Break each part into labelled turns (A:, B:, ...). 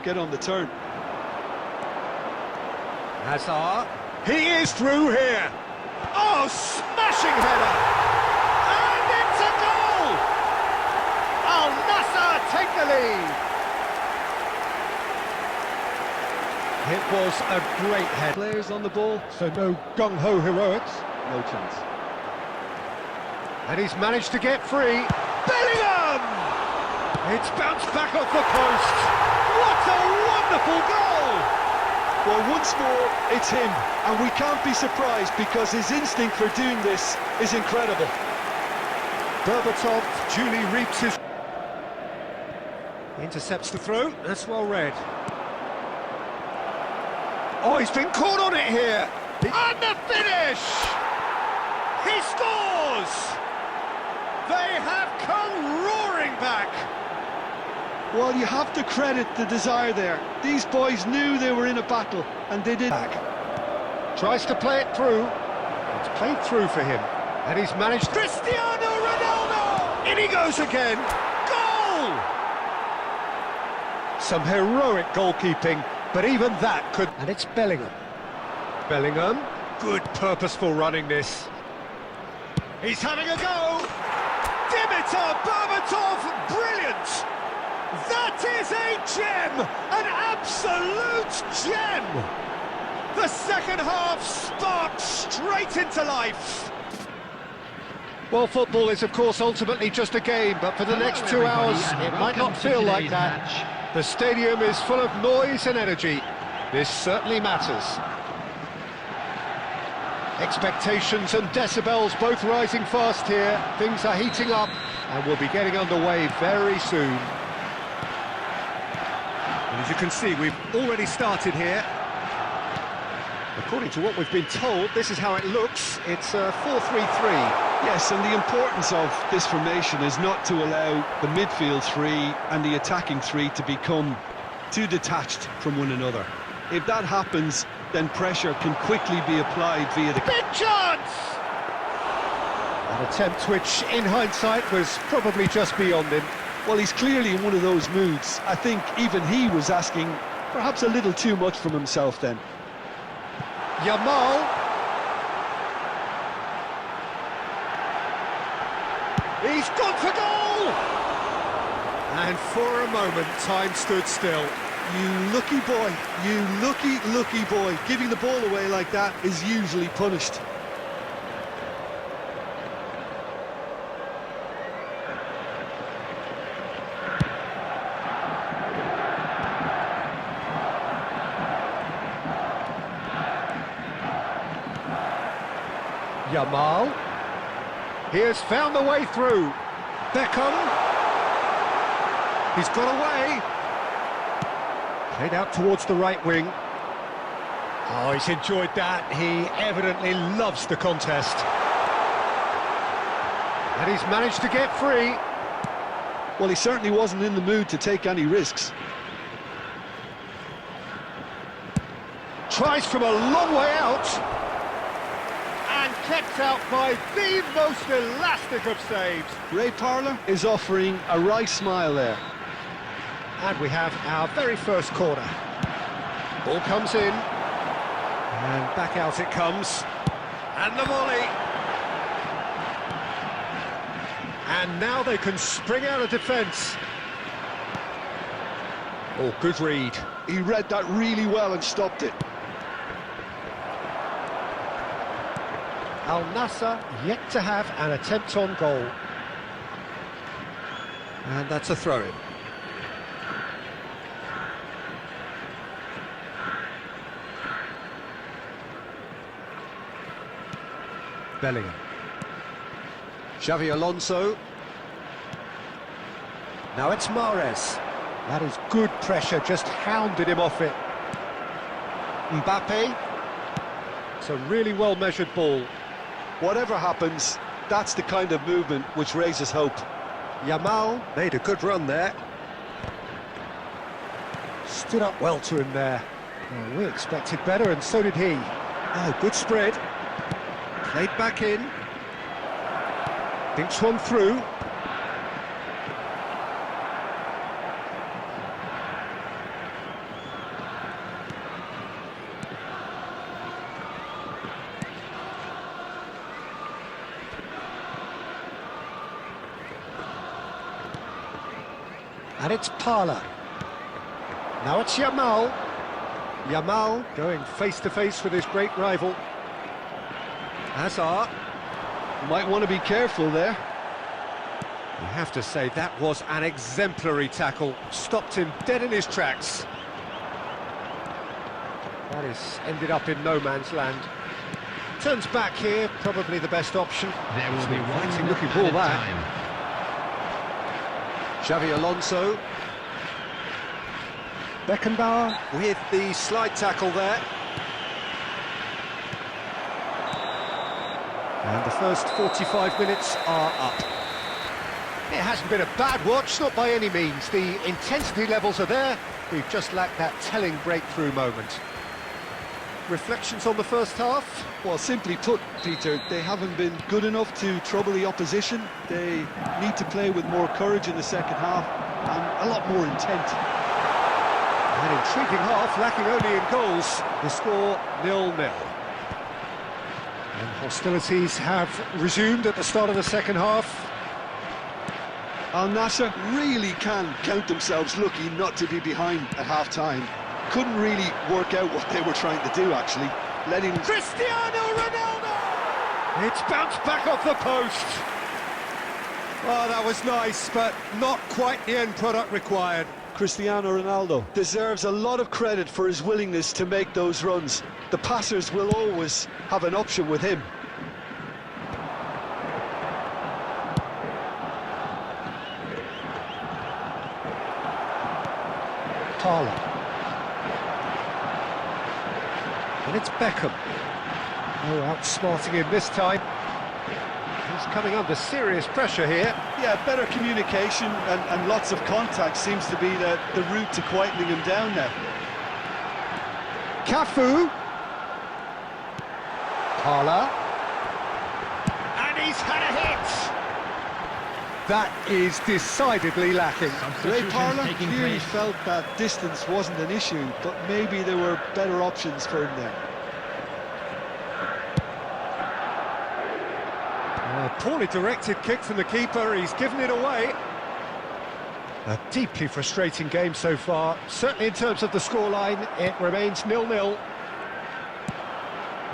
A: get on the turn.
B: Hazard. He is through here. Oh, smashing header. And it's a goal! Al Nassr take the lead. It was a great head.
A: Players on the ball,
B: So no gung-ho heroics.
A: no chance.
B: And he's managed to get free. Bellingham! It's bounced back off the post. What a wonderful goal!
A: Well, once more, it's him, and we can't be surprised because his instinct for doing this is incredible.
B: Berbatov duly reaps his... Intercepts the throw, that's well read. Oh, he's been caught on it here! And the finish! He scores! They have come roaring back!
A: Well, you have to credit the desire there. These boys knew they were in a battle, and they did.
B: Back. Tries to play it through. It's played through for him. And he's managed... Cristiano Ronaldo! In he goes again! Goal! Some heroic goalkeeping, but even that could... And it's Bellingham. Bellingham, good purposeful running this. He's having a go! Dimitar Berbatov, brilliant! That is a gem! An absolute gem! The second half sparked straight into life. Well, football is, of course, ultimately just a game, but for the next 2 hours, it might not feel like that. The stadium is full of noise and energy. This certainly matters. Expectations and decibels both rising fast here. Things are heating up, and we'll be getting underway very soon. And as you can see, we've already started here. According to what we've been told, this is how it looks. It's a 4-3-3.
A: Yes, and the importance of this formation is not to allow the midfield three and the attacking three to become too detached from one another. If that happens, then pressure can quickly be applied via the...
B: Big chance! An attempt which, in hindsight, was probably just beyond him.
A: Well, he's clearly in one of those moods. I think even he was asking perhaps a little too much from himself then.
B: Yamal. He's gone for goal! And for a moment, time stood still.
A: You lucky boy, you lucky boy. Giving the ball away like that is usually punished.
B: Yamal. He has found the way through. Beckham. He's got away. Played out towards the right wing. Oh, he's enjoyed that. He evidently loves the contest. And he's managed to get free.
A: Well, he certainly wasn't in the mood to take any risks.
B: Tries from a long way out. And kept out by the most elastic of saves.
A: Ray Parlour is offering a right smile there.
B: And we have our very first corner. Ball comes in. And back out it comes. And the volley. And now they can spring out of defence. Oh, good read.
A: He read that really well and stopped it.
B: Al Nassr yet to have an attempt on goal. And that's a throw-in. Bellingham. Xavi Alonso. Now it's Mahrez. That is good pressure, just hounded him off it. Mbappe. It's a really well-measured ball.
A: Whatever happens, that's the kind of movement which raises hope.
B: Yamal made a good run there. Stood up well to him there. Well, we expected better, and so did he. Oh, good spread. Played back in. Thinks one through. And it's Parla. Now it's Yamal. Yamal going face-to-face with his great rival. Hazard.
A: Might want to be careful there.
B: You have to say that was an exemplary tackle. Stopped him dead in his tracks. That is ended up in no man's land. Turns back here, probably the best option.
C: There will be one
B: looking ball that.
C: time.
B: Xavi Alonso. Beckenbauer with the slide tackle there. And the first 45 minutes are up. It hasn't been a bad watch, not by any means. The intensity levels are there. We've just lacked that telling breakthrough moment. Reflections on the first half?
A: Well, simply put, Peter, they haven't been good enough to trouble the opposition. They need to play with more courage in the second half and a lot more intent.
B: An intriguing half, lacking only in goals. The score 0-0. And hostilities have resumed at the start of the second half.
A: Al Nassr really can count themselves lucky not to be behind at half-time. Couldn't really work out what they were trying to do, actually. Letting
B: Cristiano Ronaldo! It's bounced back off the post. Oh, that was nice, but not quite the end product required.
A: Cristiano Ronaldo deserves a lot of credit for his willingness to make those runs. The passers will always have an option with him.
B: Parla. And it's Beckham. Oh, outsmarting him this time. He's coming under serious pressure here.
A: Yeah, better communication and lots of contact seems to be the route to quietening him down now.
B: Cafu. Parla. And he's had a hit. That is decidedly lacking.
A: Ray
C: Substitutions
A: Parla
C: taking
A: clearly
C: place.
A: felt that distance wasn't an issue, but maybe there were better options for him there.
B: A poorly directed kick from the keeper, he's given it away. A deeply frustrating game so far. Certainly in terms of the scoreline, it remains 0-0.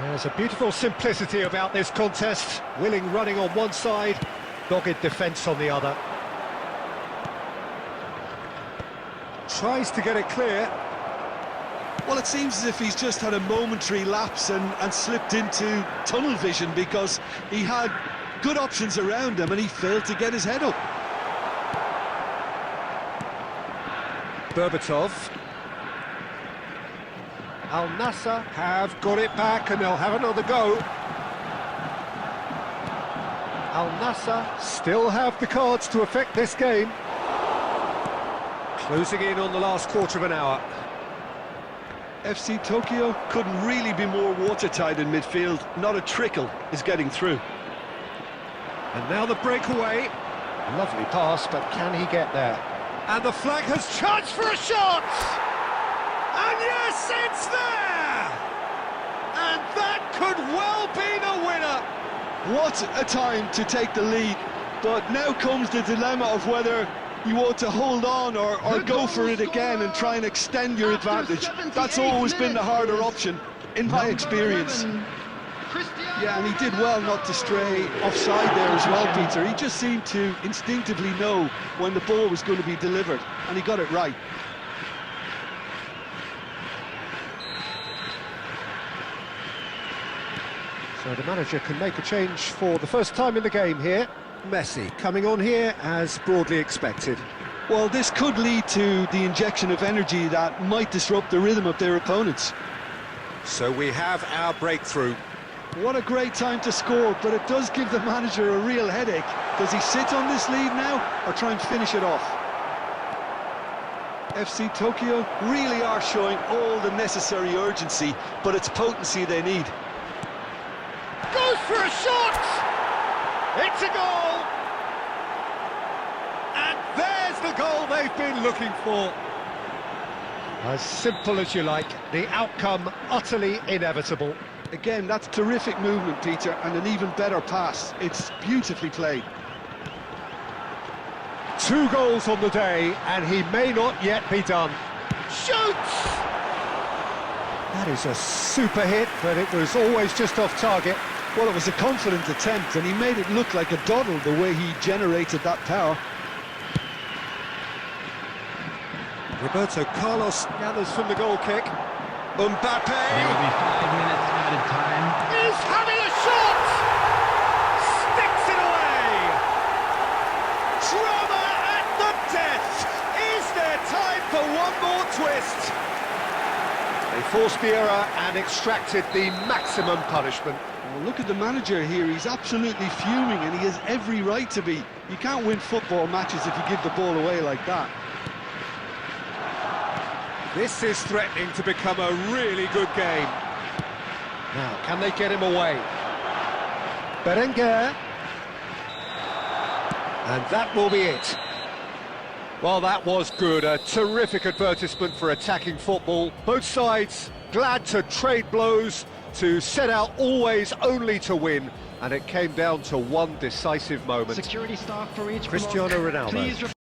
B: There's a beautiful simplicity about this contest. Willing running on one side, dogged defence on the other. Tries to get it clear.
A: Well, it seems as if he's just had a momentary lapse and slipped into tunnel vision because he had good options around him and he failed to get his head up.
B: Berbatov. Al Nassr have got it back and they'll have another go. Al Nassr still have the cards to affect this game. Closing in on the last quarter of an hour.
A: FC Tokyo couldn't really be more watertight in midfield. Not a trickle is getting through.
B: And now the breakaway. Lovely pass, but can he get there? And the flag has charged for a shot! And yes, it's there! And that could well be the winner!
A: What a time to take the lead. But now comes the dilemma of whether you want to hold on or go for it again and try and extend your advantage. That's always been the harder option, in my experience. Yeah, and he did well not to stray offside there as well, Peter. He just seemed to instinctively know when the ball was going to be delivered, and he got it right.
B: So the manager can make a change for the first time in the game here. Messi coming on here as broadly expected.
A: Well, this could lead to the injection of energy that might disrupt the rhythm of their opponents.
B: So we have our breakthrough.
A: What a great time to score, but it does give the manager a real headache. Does he sit on this lead now or try and finish it off? FC Tokyo really are showing all the necessary urgency, but it's potency they need.
B: Goes for a shot! It's a goal! And there's the goal they've been looking for. As simple as you like, the outcome utterly inevitable.
A: Again, that's terrific movement, Peter, and an even better pass. It's beautifully played.
B: 2 goals on the day, and he may not yet be done. Shoots! That is a super hit, but it was always just off target.
A: Well, it was a confident attempt, and he made it look like a doddle the way he generated that power.
B: Roberto Carlos gathers from the goal kick. Mbappe!
C: There will be 5 minutes added time.
B: Is having a shot! Sticks it away! Drama at the death! Is there time for one more twist? They forced the error and extracted the maximum punishment.
A: Well, look at the manager here, he's absolutely fuming, and he has every right to be. You can't win football matches if you give the ball away like that.
B: This is threatening to become a really good game. Now, can they get him away? Berenguer. And that will be it. Well, that was good. A terrific advertisement for attacking football. Both sides glad to trade blows, to set out always only to win. And it came down to one decisive moment.
C: Security stock for each.
B: Cristiano Ronaldo.
C: Please